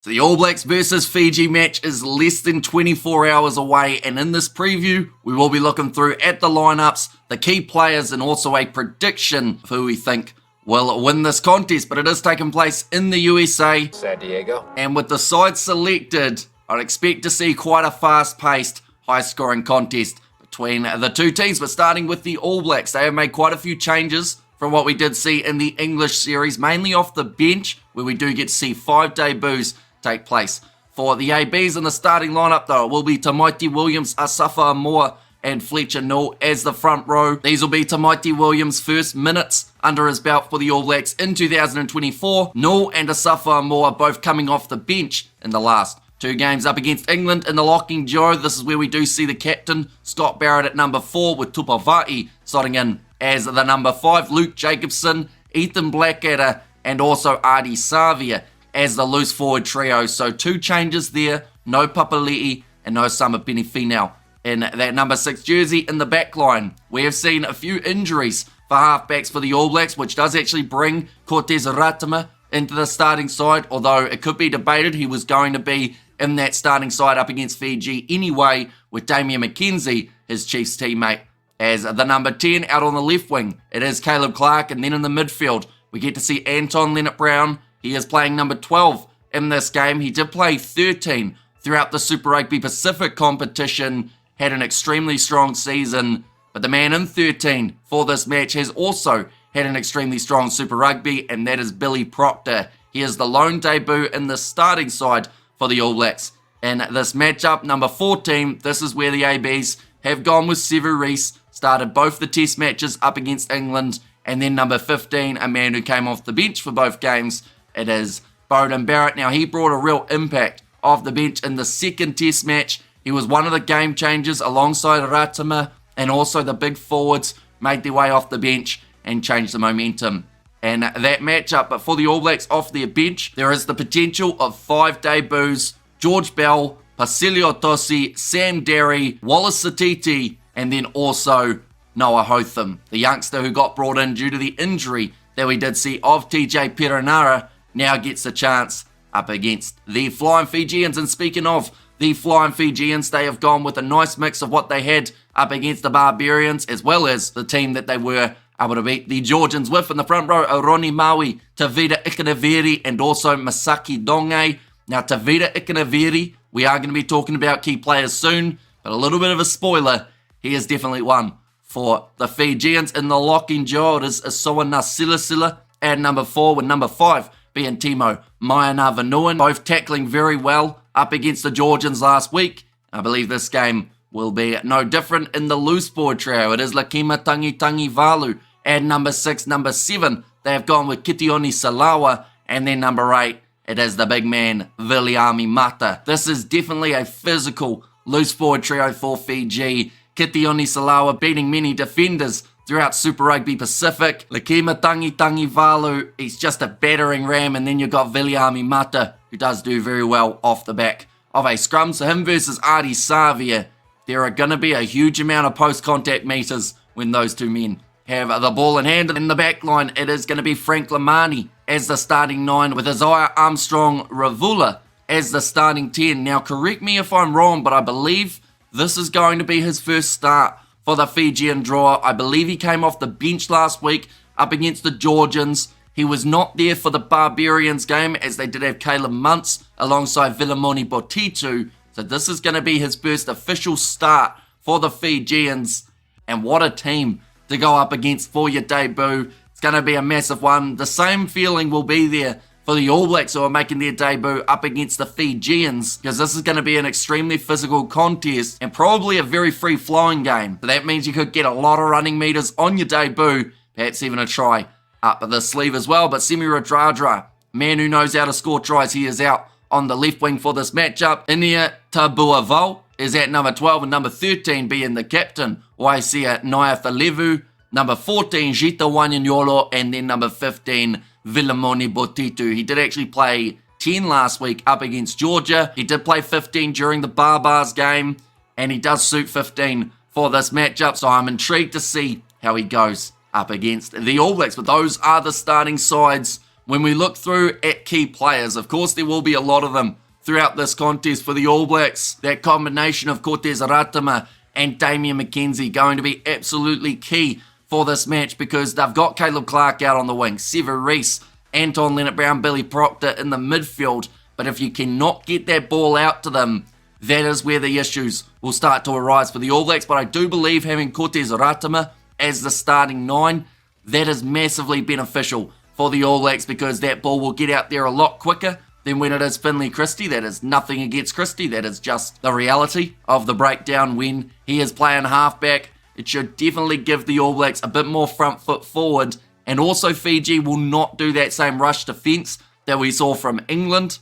So the All Blacks versus Fiji match is less than 24 hours away, and in this preview, we will be looking through at the lineups, the key players, and also a prediction of who we think will win this contest. But it is taking place in the USA, San Diego. And with the side selected, I'd expect to see quite a fast-paced, high-scoring contest between the two teams. But starting with the All Blacks, they have made quite a few changes from what we did see in the English series, mainly off the bench, where we do get to see 5 debuts take place. For the ABs in the starting lineup, though, it will be Tamaiti Williams, Asafa Moa, and Fletcher Null as the front row. These will be Tamaiti Williams' first minutes under his belt for the All Blacks in 2024. Null and Asafa Moa both coming off the bench in the last 2 games up against England in the locking duo. This is where we do see the captain, Scott Barrett, at number 4, with Tupavai starting in as the number 5, Luke Jacobson, Ethan Blackadder, and also Adi Savia as the loose forward trio. So 2 changes there, no Papali'i and no Sama Penifino in that number 6 jersey. In the back line, we have seen a few injuries for halfbacks for the All Blacks, which does actually bring Cortez Ratama into the starting side, although it could be debated he was going to be in that starting side up against Fiji anyway, with Damian McKenzie, his Chiefs teammate, as the number 10. Out on the left wing, it is Caleb Clark, and then in the midfield, we get to see Anton Leonard-Brown. He is playing number 12 in this game. He did play 13 throughout the Super Rugby Pacific competition, had an extremely strong season, but the man in 13 for this match has also had an extremely strong Super Rugby, and that is Billy Proctor. He is the lone debut in the starting side for the All Blacks. In this matchup, number 14, this is where the ABs have gone with Sevu Reece, started both the test matches up against England, and then number 15, a man who came off the bench for both games, it is Beauden Barrett. Now, he brought a real impact off the bench in the second test match. He was one of the game changers alongside Ratama, and also the big forwards made their way off the bench and changed the momentum in that matchup. But for the All Blacks off their bench, there is the potential of 5 debuts: George Bell, Pasilio Tosi, Sam Derry, Wallace Satiti, and then also Noah Hotham, the youngster who got brought in due to the injury that we did see of TJ Perenara, now gets a chance up against the Flying Fijians. And speaking of the Flying Fijians, they have gone with a nice mix of what they had up against the Barbarians, as well as the team that they were able to beat the Georgians with. In the front row, Oroni Maui, Tavita Ikanaviri, and also Masaki Donge. Now, Tavita Ikanaviri, we are going to be talking about key players soon, but a little bit of a spoiler, he is definitely one for the Fijians. In the locking duo, it is Asoa Nasilasila at number 4, with number 5 being Timo Maiana Vanuan, both tackling very well up against the Georgians last week. I believe this game will be no different. In the loose board trio, it is Lakima Tangi Valu at number 6. Number 7, they have gone with Kitioni Salawa, and then number 8, it is the big man, Viliami Mata. This is definitely a physical loose forward trio for Fiji. Kitioni Salawa beating many defenders throughout Super Rugby Pacific. Lakima Tangi Valu, he's just a battering ram. And then you've got Viliami Mata, who does do very well off the back of a scrum. So him versus Adi Savia, there are going to be a huge amount of post-contact meters when those two men have the ball in hand. In the back line, it is going to be Frank Lamani as the starting 9, with Isaiah Armstrong Ravula as the starting 10. Now, correct me if I'm wrong, but I believe this is going to be his first start for the Fijian draw. I believe he came off the bench last week up against the Georgians. He was not there for the Barbarians game, as they did have Caleb Muntz alongside Vilamoni Botitu. So this is going to be his first official start for the Fijians. And what a team to go up against for your debut. It's going to be a massive one. The same feeling will be there for the All Blacks, who are making their debut up against the Fijians, because this is going to be an extremely physical contest and probably a very free-flowing game. So that means you could get a lot of running meters on your debut, perhaps even a try up the sleeve as well. But Semi Radradra, man who knows how to score tries, he is out on the left wing for this matchup. Inia Tabuavau is at number 12, and number 13 being the captain, Waisia Naiafalevu. Number 14, Jita Wanyanyolo, and then number 15, Vilamoni Botitu. He did actually play 10 last week up against Georgia. He did play 15 during the Barbars game, and he does suit 15 for this matchup. So I'm intrigued to see how he goes up against the All Blacks. But those are the starting sides when we look through at key players, of course there will be a lot of them throughout this contest for the All Blacks. That combination of Cortez Aratama and Damian McKenzie going to be absolutely key for this match because they've got Caleb Clark out on the wing, Sever Reece, Anton Leonard-Brown, Billy Proctor in the midfield. But if you cannot get that ball out to them, that is where the issues will start to arise for the All Blacks. But I do believe having Cortez Aratama as the starting 9, that is massively beneficial for the All Blacks because that ball will get out there a lot quicker than when it is Finlay Christie. That is nothing against Christie. That is just the reality of the breakdown when he is playing halfback. It should definitely give the All Blacks a bit more front foot forward. And also Fiji will not do that same rush defence that we saw from England.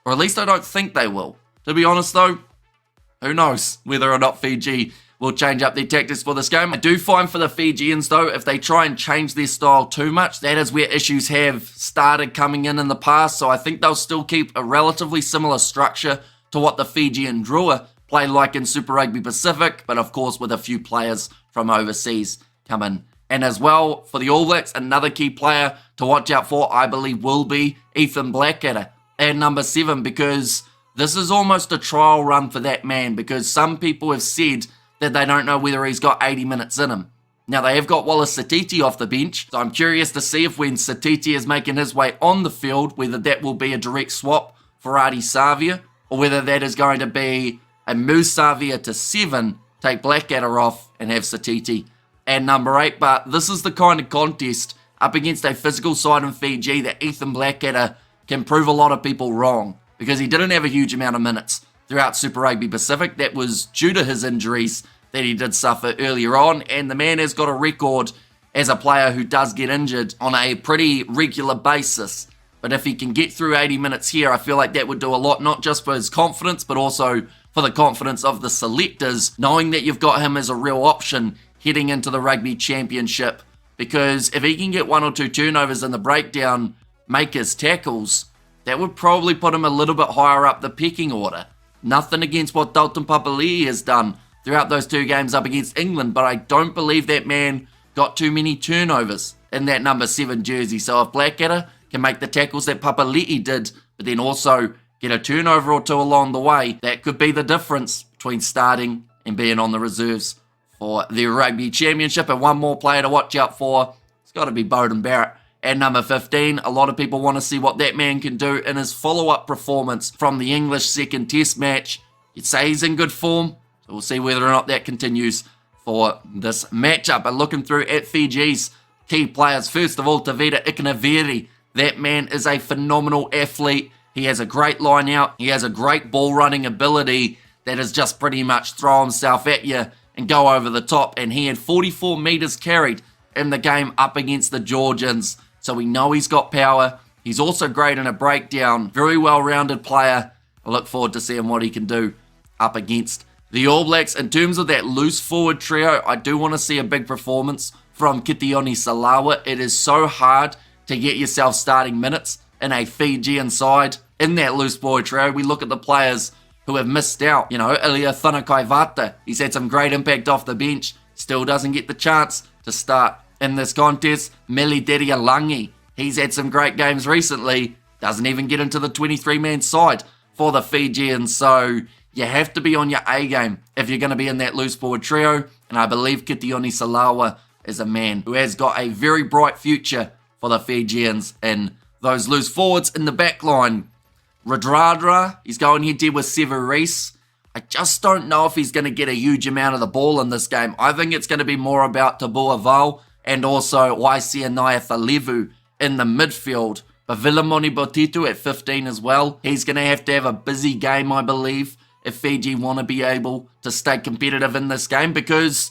Or at least I don't think they will. To be honest though, who knows whether or not Fiji will change up their tactics for this game. I do find for the Fijians though, if they try and change their style too much, that is where issues have started coming in the past. So I think they'll still keep a relatively similar structure to what the Fijian Drua play like in Super Rugby Pacific, but of course with a few players from overseas come in. And as well, for the All Blacks, another key player to watch out for, I believe, will be Ethan Blackadder at number 7, because this is almost a trial run for that man, because some people have said that they don't know whether he's got 80 minutes in him. Now, they have got Wallace Satiti off the bench, so I'm curious to see if when Satiti is making his way on the field, whether that will be a direct swap for Ardie Savia, or whether that is going to be a move Savia to 7, take Blackadder off, and have Satiti at number 8. But this is the kind of contest up against a physical side in Fiji that Ethan Blackadder can prove a lot of people wrong, because he didn't have a huge amount of minutes throughout Super Rugby Pacific. That was due to his injuries that he did suffer earlier on, and the man has got a record as a player who does get injured on a pretty regular basis. But if he can get through 80 minutes here, I feel like that would do a lot, not just for his confidence, but also for the confidence of the selectors, knowing that you've got him as a real option heading into the Rugby Championship. Because if he can get 1 or 2 turnovers in the breakdown, make his tackles, that would probably put him a little bit higher up the pecking order. Nothing against what Dalton Papali'i has done throughout those 2 games up against England, but I don't believe that man got too many turnovers in that number 7 jersey. So if Blackadder can make the tackles that Papali'i did, but then also get a turnover or 2 along the way, that could be the difference between starting and being on the reserves for the Rugby Championship. And one more player to watch out for, it's got to be Beauden Barrett at number 15. A lot of people want to see what that man can do in his follow-up performance from the English second test match. You'd say he's in good form, so we'll see whether or not that continues for this matchup. But looking through at Fiji's key players, first of all, Tavita Ikanaveri. That man is a phenomenal athlete. He has a great line out. He has a great ball running ability that is just pretty much throw himself at you and go over the top. And he had 44 meters carried in the game up against the Georgians. So we know he's got power. He's also great in a breakdown. Very well-rounded player. I look forward to seeing what he can do up against the All Blacks. In terms of that loose forward trio, I do want to see a big performance from Kitioni Salawa. It is so hard to get yourself starting minutes in a Fijian side in that loose forward trio. We look at the players who have missed out. You know, Ilia Thunakaivata, he's had some great impact off the bench. Still doesn't get the chance to start in this contest. Meli Langi, he's had some great games recently. Doesn't even get into the 23-man side for the Fijians. So you have to be on your A game if you're going to be in that loose forward trio. And I believe Kitioni Salawa is a man who has got a very bright future for the Fijians in those loose forwards. In the back line, Radradra, he's going head-to-head with Sever Reece. I just don't know if he's going to get a huge amount of the ball in this game. I think it's going to be more about Tabua Val and also Waisianaya Thalevu in the midfield. But Vilamoni Botitu at 15 as well. He's going to have a busy game, I believe, if Fiji want to be able to stay competitive in this game, because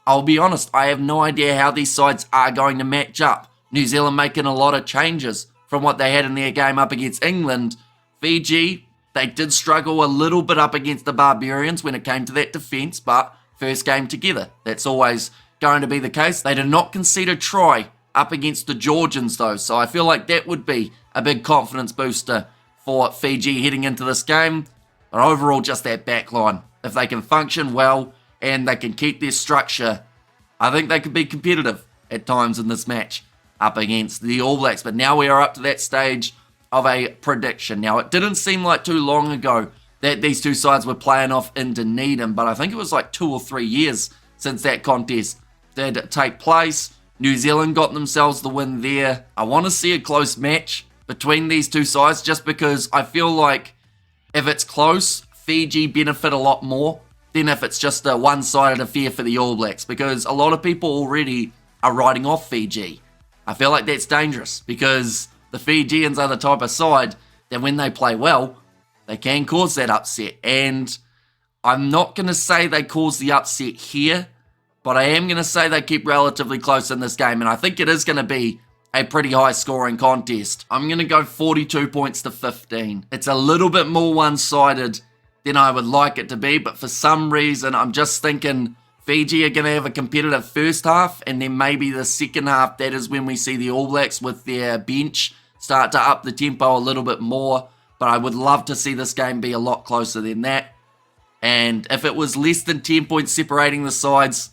I'll be honest, I have no idea how these sides are going to match up. New Zealand making a lot of changes from what they had in their game up against England. Fiji, they did struggle a little bit up against the Barbarians when it came to that defence, but first game together, that's always going to be the case. They did not concede a try up against the Georgians though, so I feel like that would be a big confidence booster for Fiji heading into this game. But overall, just that back line, if they can function well and they can keep their structure, I think they could be competitive at times in this match up against the All Blacks. But now we are up to that stage of a prediction. Now, it didn't seem like too long ago that these two sides were playing off in Dunedin, but I think it was like 2 or 3 years since that contest did take place. New Zealand got themselves the win there. I want to see a close match between these two sides just because I feel like if it's close, Fiji benefit a lot more than if it's just a one-sided affair for the All Blacks, because a lot of people already are writing off Fiji. I feel like that's dangerous because the Fijians are the type of side that when they play well, they can cause that upset. And I'm not going to say they cause the upset here, but I am going to say they keep relatively close in this game. And I think it is going to be a pretty high scoring contest. I'm going to go 42 points to 15. It's a little bit more one-sided than I would like it to be, but for some reason, I'm just thinking Fiji are going to have a competitive first half, and then maybe the second half, that is when we see the All Blacks with their bench start to up the tempo a little bit more. But I would love to see this game be a lot closer than that. And if it was less than 10 points separating the sides,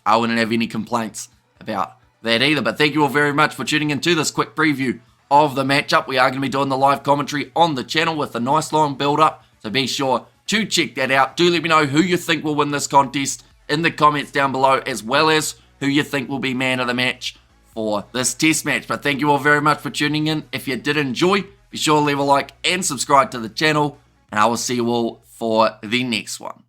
I wouldn't have any complaints about that either. But thank you all very much for tuning into this quick preview of the matchup. We are going to be doing the live commentary on the channel with a nice long build-up, so be sure to check that out. Do let me know who you think will win this contest in the comments down below, as well as who you think will be man of the match for this test match. But thank you all very much for tuning in. If you did enjoy, be sure to leave a like and subscribe to the channel, and I will see you all for the next one.